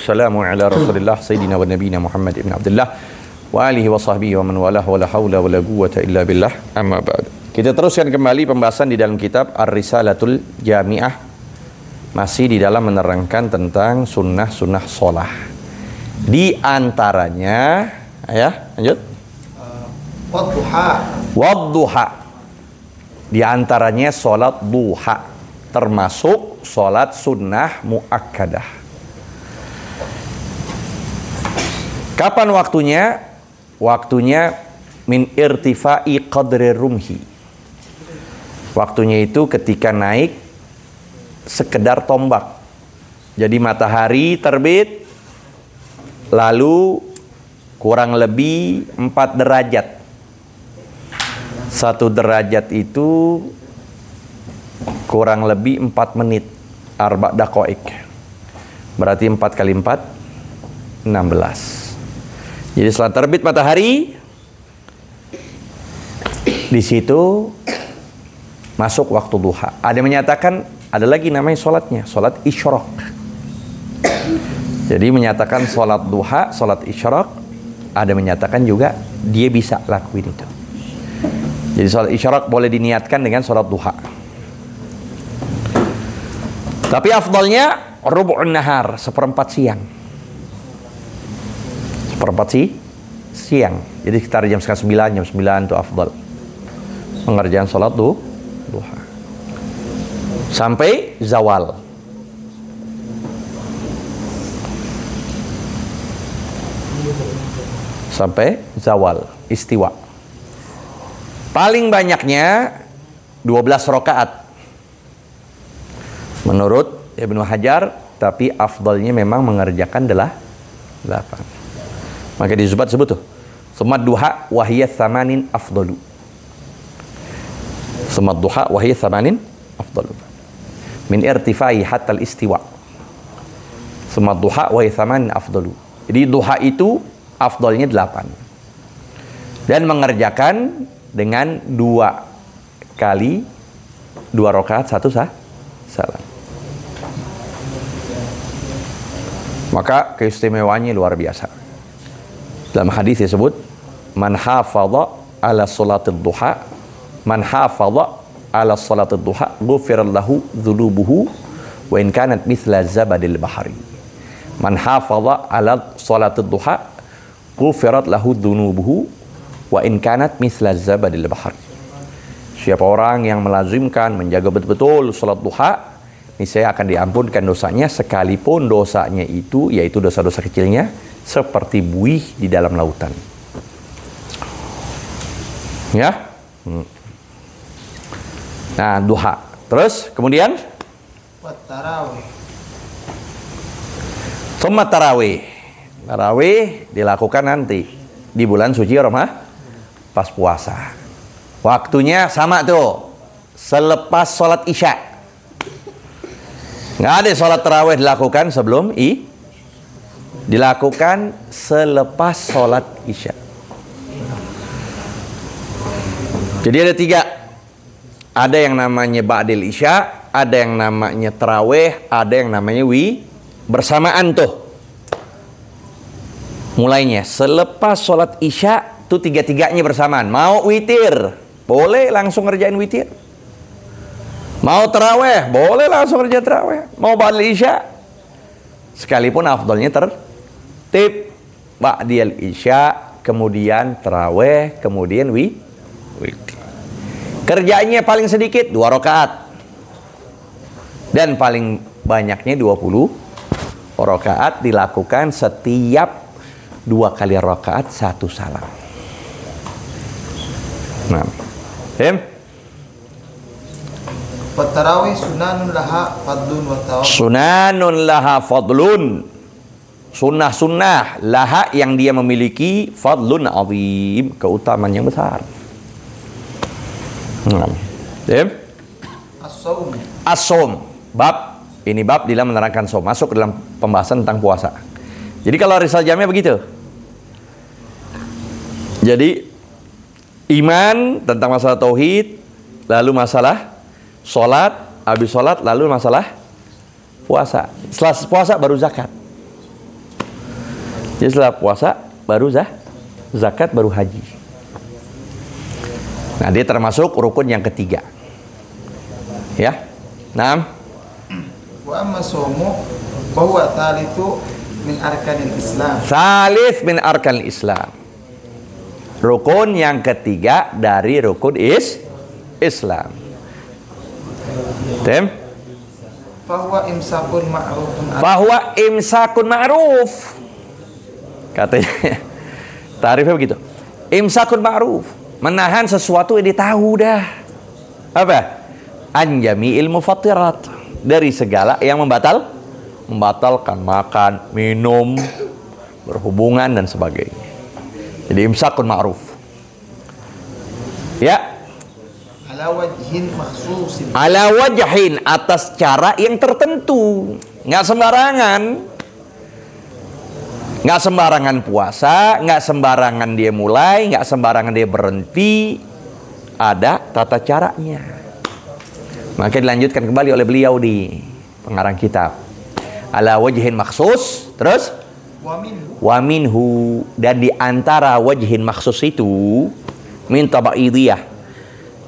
Assalamu ala Rasulillah Sayyidina wa Nabiyina Muhammad ibn Abdullah wa alihi wa sahbihi wa man walah wa la hawla wa la quwwata illa billah amma ba'd. Kita teruskan kembali pembahasan di dalam kitab Ar-Risalatul Jami'ah, masih di dalam menerangkan tentang sunnah-sunnah sholah. Di antaranya ya, lanjut. Wadduha. Di antaranya sholat duha, termasuk sholat sunnah muakkadah. Kapan waktunya? Waktunya min irtifai qadri rumhi. Waktunya itu ketika naik sekedar tombak. Jadi matahari terbit, lalu kurang lebih 4 derajat. 1 derajat itu kurang lebih 4 menit. Arba' daqa'iq. Berarti 4 kali 4, 16. Jadi setelah terbit matahari, di situ masuk waktu duha. Ada yang menyatakan ada lagi namanya sholatnya, sholat isyraq. Jadi menyatakan sholat duha, sholat isyraq. Ada yang menyatakan juga dia bisa lakuin itu. Jadi sholat isyraq boleh diniatkan dengan sholat duha. Tapi afdalnya rubu'un nahar, 1/4 siang. 1/4 siang. Jadi sekitar jam 9, jam 9 itu afdal pengerjaan sholat duha sampai zawal. Sampai zawal, istiwa. Paling banyaknya 12 rakaat menurut Ibnu Hajar, tapi afdalnya memang mengerjakan 8. Maka disebut tuh sumat duha wahiyya tsamanin afdalu. Sumat duha wahiyya tsamanin afdalu min irtifai hatta al-istiwa. Sumat duha wahiyya tsamanin afdalu. Jadi duha itu afdalnya 8. Dan mengerjakan dengan 2 kali 2 rakaat 1 salam. Maka keistimewaannya luar biasa. Dalam hadis disebut man hafadha ala salatid duha, man hafadha ala salatid duha ghufira lahu dzunubuhu wa in kanat mithla zabadil bahri. Man hafadha ala salatid duha ghufirat lahu dzunubuhu wa in kanat mithla zabadil bahri. Siapa orang yang melazimkan menjaga betul-betul salat duha, niscaya akan diampunkan dosanya sekalipun dosanya itu, yaitu dosa-dosa kecilnya, seperti buih di dalam lautan. Ya. Nah, duha. Terus kemudian tarawih. Tsumma tarawih. Tarawih dilakukan nanti di bulan suci Ramadan pas puasa. Waktunya sama tuh, selepas sholat isya. Nggak ada sholat tarawih dilakukan sebelum dilakukan selepas sholat isya. Jadi ada 3. Ada yang namanya ba'dil isya, ada yang namanya tarawih, ada yang namanya bersamaan tuh. Mulainya selepas sholat isya tuh 3-3-nya bersamaan. Mau witir, boleh langsung ngerjain witir. Mau tarawih, boleh langsung ngerjain tarawih. Mau ba'dil isya, sekalipun afdalnya tertib ba'dil isya, kemudian tarawih, kemudian witir. Kerjanya paling sedikit 2 rakaat. Dan paling banyaknya 20 rakaat, dilakukan setiap 2 kali rakaat 1 salam. Nah, Tarawih sunanun laha fadlun wa tawab. Sunanun laha fadlun. Sunnah-sunnah laha yang dia memiliki fadlun azim, keutamaan yang besar. As-saum. Bab ini bab dalam menerangkan saum, masuk dalam pembahasan tentang puasa. Jadi kalau Risal Jami'ah begitu. Jadi iman tentang masalah tauhid, lalu masalah sholat, habis sholat lalu masalah puasa. Setelah puasa baru zakat. Jadi setelah puasa baru zakat, baru haji. Nah, dia termasuk rukun yang ketiga. Ya. Naam. Wa amma somu bahwa thalithu min arkanil Islam. Thalith min arkanil Islam. Rukun yang ketiga dari rukun Islam. Tem? Fahuwa imsakun ma'rufun. Fahuwa imsakun ma'ruf. Katanya tarifnya begitu. Imsakun ma'ruf, menahan sesuatu yang ditahu dah. Apa? An jami'il mufattirat, dari segala yang membatalkan makan, minum, berhubungan dan sebagainya. Jadi imsakun ma'ruf. Ya. Ala wajhin makhsusin. Ala wajhin, atas cara yang tertentu. Nggak sembarangan. Nggak sembarangan puasa, nggak sembarangan dia mulai, nggak sembarangan dia berhenti. Ada tata caranya. Maka dilanjutkan kembali oleh beliau di pengarang kitab. Ala wajhin maksus, terus wa minhu, dan di antara wajhin maksus itu min tabaidiyah,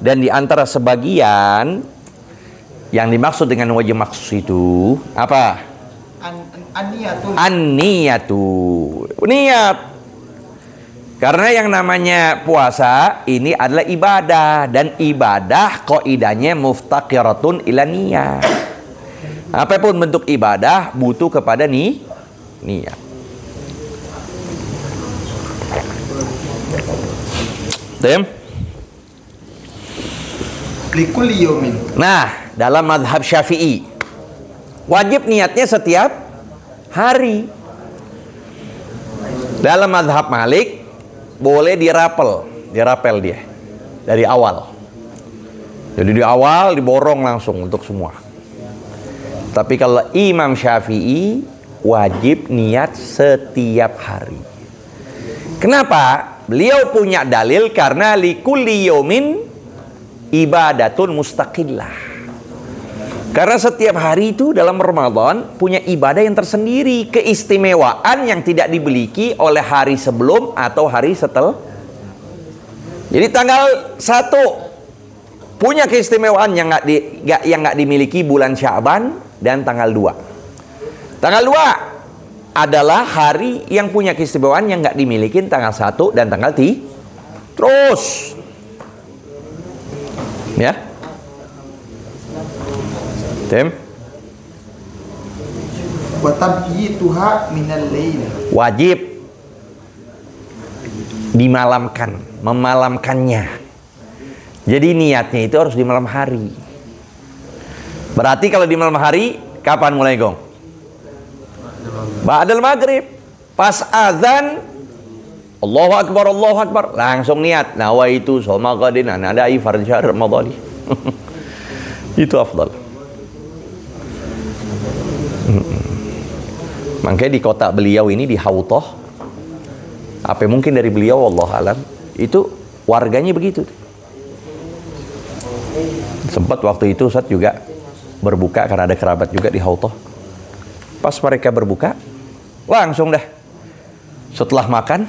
dan di antara sebagian yang dimaksud dengan wajh maksus itu apa? An-niyatu, niat. Karena yang namanya puasa ini adalah ibadah, dan ibadah qaidahnya muftaqiratun ila niyah. Apapun bentuk ibadah butuh kepada niat. Tem? Likulli yaumin. Nah, dalam mazhab Syafi'i wajib niatnya setiap hari. Dalam mazhab Malik boleh dirapel dia dari awal. Jadi di awal diborong langsung untuk semua. Tapi kalau Imam Syafi'i wajib niat setiap hari. Kenapa? Beliau punya dalil karena likulli yaumin ibadatun mustaqillah. Karena setiap hari itu dalam Ramadan punya ibadah yang tersendiri, keistimewaan yang tidak dimiliki oleh hari sebelum atau hari setelah. Jadi tanggal 1 punya keistimewaan yang nggak dimiliki bulan Sya'ban, dan tanggal 2. Tanggal 2 adalah hari yang punya keistimewaan yang nggak dimiliki tanggal 1 dan tanggal 3. Terus. Ya. Tem? Wa tabiyituha minal lail. Wajib dimalamkan, memalamkannya. Jadi niatnya itu harus di malam hari. Berarti kalau di malam hari kapan mulai gong? Ba'dal maghrib. Pas azan Allahu Akbar, langsung niat nawaitu shoma ghadin an adai fardhu syahr ramadhani. Itu afdal. Makanya di kota beliau ini di Hautoh, apa mungkin dari beliau wallahu alam, itu warganya begitu. Sempat waktu itu Ustaz juga berbuka karena ada kerabat juga di Hautoh. Pas mereka berbuka, langsung dah setelah makan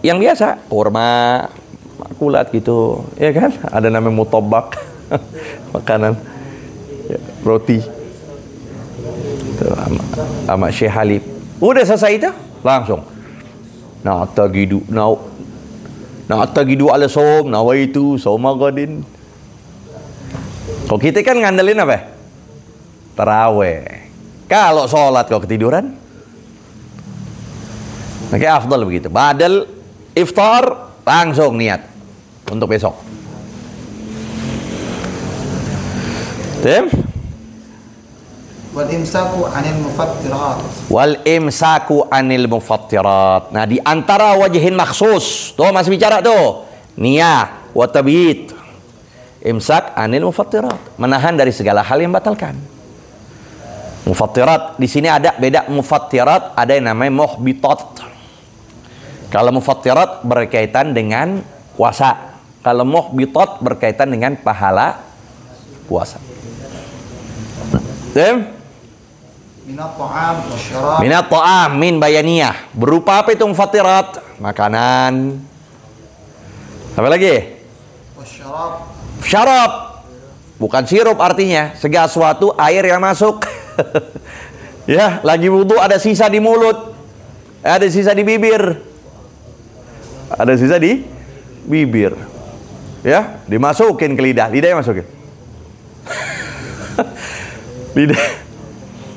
yang biasa, kurma, makulat gitu, ya kan? Ada namanya mutobak, makanan, ya, roti, sama Syekh Halib. Udah selesai itu, langsung. Na'tagidu ala som, nawaitu soma ghadin. Kalau kita kan ngandelin apa? Taraweh. Kalau sholat kau ketiduran, makanya afdal begitu. Badal iftar langsung niat untuk besok. Tem? Wal imsaku anil mufattirat. Wal imsaku anil mufattirat. Nah, di antara wajhin maksus, tuh masih bicara tuh, niyah wa tabiit. Imsak anil mufattirat, menahan dari segala hal yang batalkan. Mufattirat di sini ada beda. Mufattirat ada yang namanya muhbitat. Kalau mufattirat berkaitan dengan puasa. Kalau muhbitat berkaitan dengan pahala puasa. minat ta'am wasyarab. Minat ta'am, min bayaniyah. Berupa apa itu mufatirat? Makanan. Apa lagi? Wasyarab. Syarab. Bukan sirup artinya. Segala sesuatu air yang masuk. Ya, lagi wudhu ada sisa di mulut. Ada sisa di bibir. Ada sisa di bibir. Ya, dimasukin ke lidah. Lidahnya masukin. Lidah.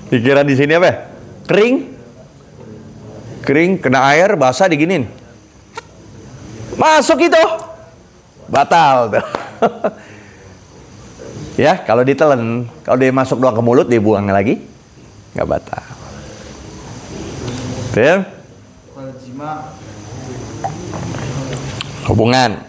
Dikira di sini apa? Kering. Kering, kena air, basah diginin. Masuk itu. Batal tuh. Ya, kalau ditelan, kalau dia masuk doang ke mulut, dia buang lagi, nggak batal. Betul? Wal jima'. Hubungan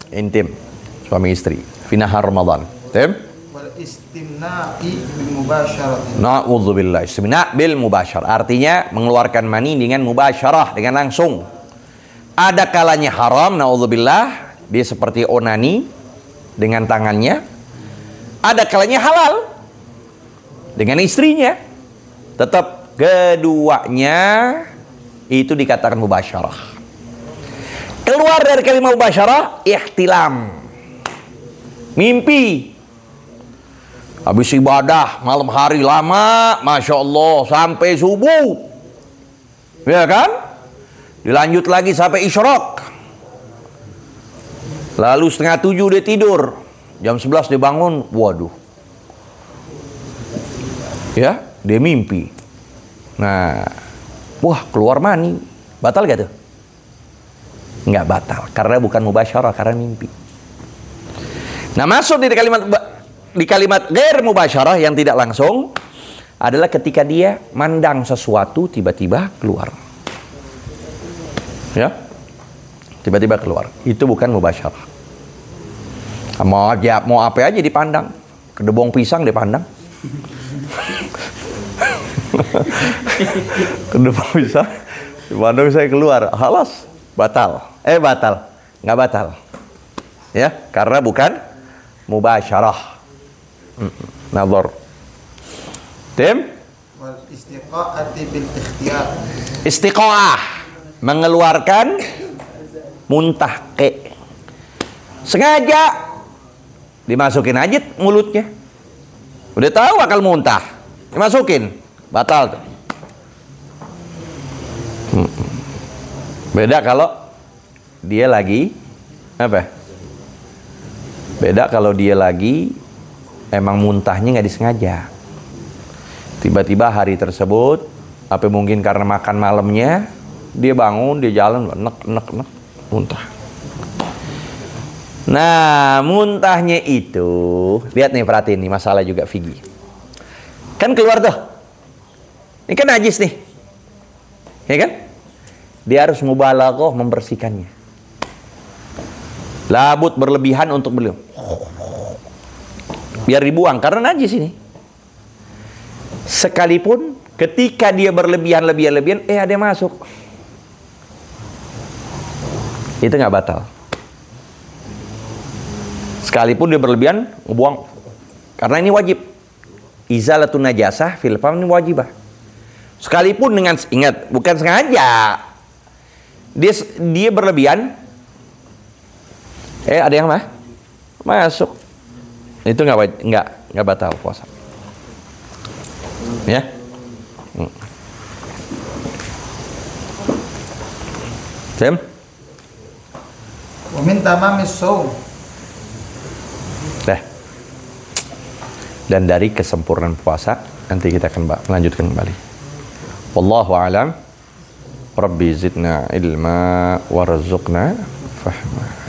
intim suami istri fi nahar Ramadan. Betul? Wal istimna'i bil mubasyarah. Na'udzubillah. Istimna' bil mubasyarah. Artinya mengeluarkan mani dengan mubasyarah, dengan langsung. Ada kalanya haram, na'udzubillah, dia seperti onani dengan tangannya. Ada kalanya halal dengan istrinya. Tetap keduanya itu dikatakan mubasyarah. Keluar dari kalimat mubasyarah, ihtilam. Mimpi. Habis ibadah malam hari lama, Masya Allah, sampai subuh. Ya kan? Dilanjut lagi sampai isyraq. Lalu 6:30 dia tidur. Jam 11 dia bangun, waduh. Ya, dia mimpi. Nah, wah, keluar mani. Batal gak tuh? Nggak batal, karena bukan mubasyarah, karena mimpi. Nah, masuk di kalimat ghair mubasyarah yang tidak langsung adalah ketika dia mandang sesuatu tiba-tiba keluar. Ya, tiba-tiba keluar. Itu bukan mubasyarah. Mau apa aja dipandang. Kedebong pisang dipandang. Kedebong pisang dipandang, saya keluar. Halas, batal. Batal. Nggak batal. Ya, karena bukan mubasyarah. Nazar. Tim? Wal istiqa'ati bil ikhtiyar. Istiqa'ah, mengeluarkan muntah ke. Sengaja dimasukin aja mulutnya. Udah tahu bakal muntah, dimasukin, batal tuh. Beda kalau dia lagi apa? Beda kalau dia lagi emang muntahnya nggak disengaja. Tiba-tiba hari tersebut, apa mungkin karena makan malamnya, dia bangun, dia jalan, nek muntah. Nah, muntahnya itu, lihat nih, perhatiin nih, masalah juga Figi. Kan keluar tuh. Ini kan najis nih. Ya kan? Dia harus mubalaghah membersihkannya. Labut berlebihan untuk beliau. Biar dibuang, karena najis ini. Sekalipun ketika dia berlebihan, ada yang masuk. Itu nggak batal. Sekalipun dia berlebihan, ngebuang. Karena ini wajib. Izalatun najasah fil fam ini wajibah. Sekalipun dengan, ingat, bukan sengaja. Dia berlebihan. Ada yang masuk. Itu nggak batal puasa. Ya. Sam? Wa min tamamis shaum. Dan dari kesempurnaan puasa, nanti kita akan melanjutkan kembali. Wallahu a'lam. Rabbi zidna ilma warzuqna fahma.